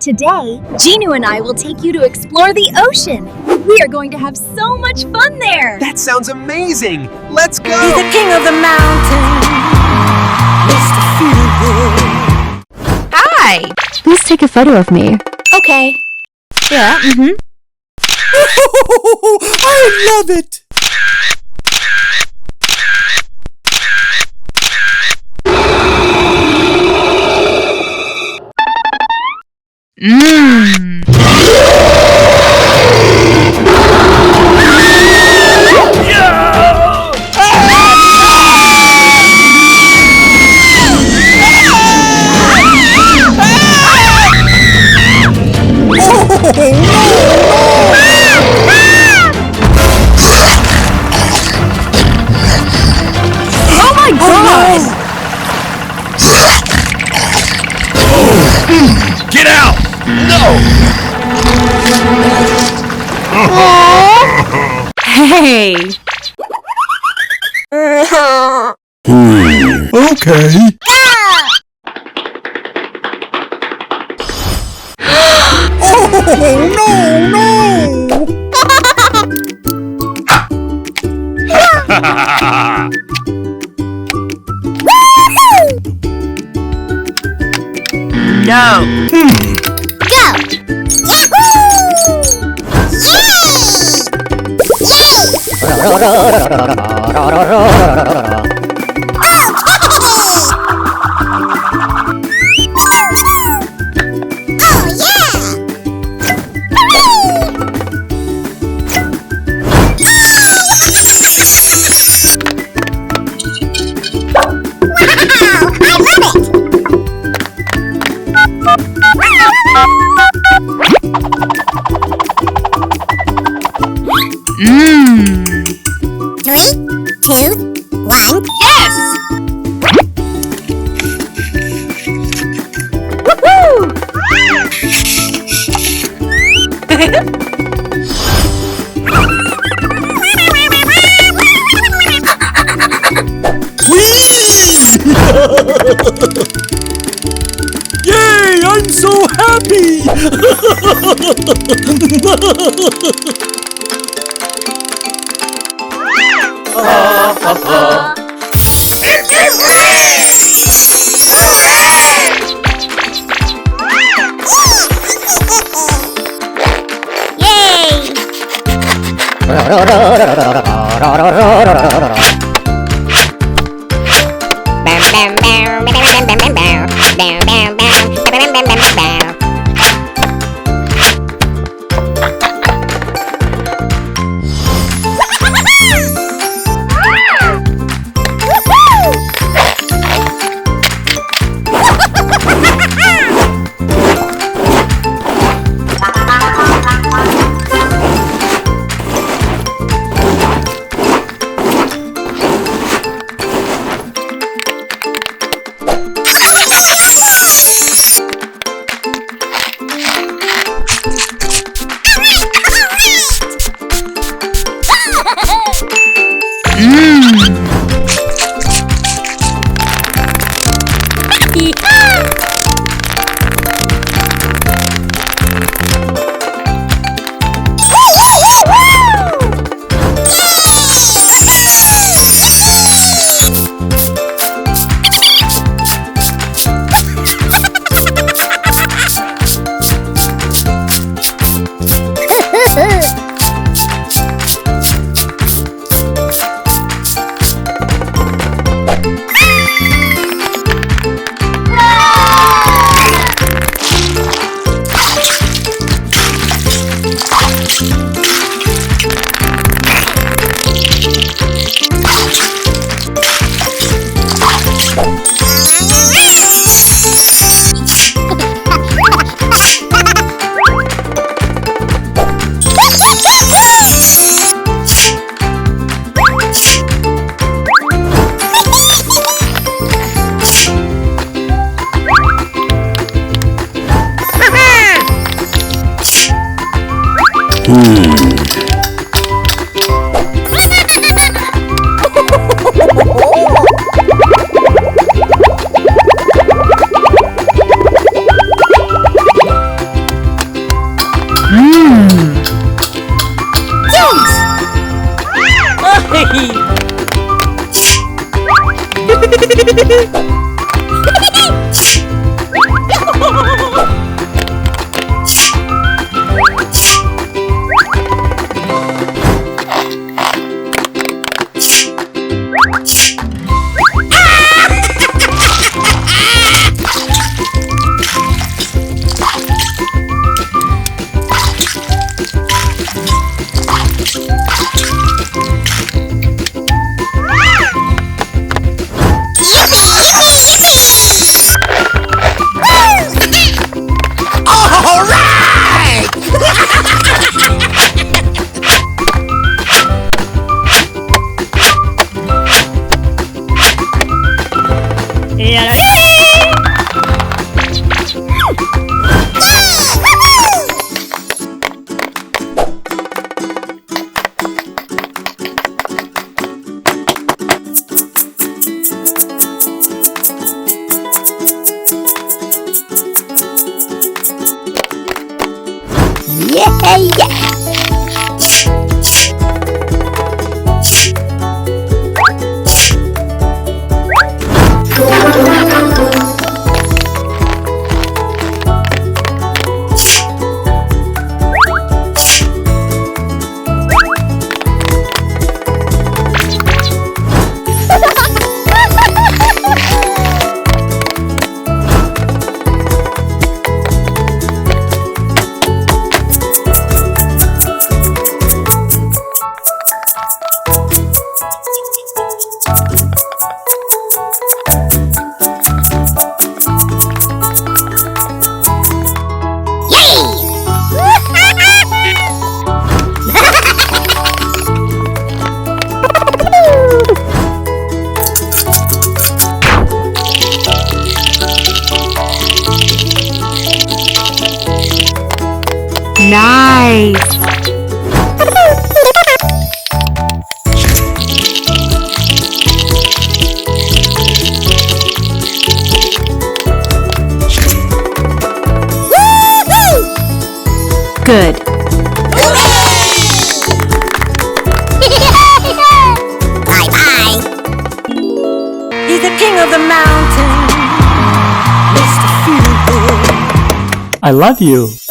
Today, Jinu and I will take you to explore the ocean. We are going to have so much fun there. That sounds amazing. Let's go. He's the king of the mountain. Mr. Feel Good. Hi. Please take a photo of me. Okay. Yeah, I love it. Oh my God! Get out! No! Hey! Okay. Oh, no! no. Three, two, one. Yes! Please! Yay! I'm so happy! Nice! Good. Bye-bye. He's the king of the mountain, Mr. Feel Good. I love you.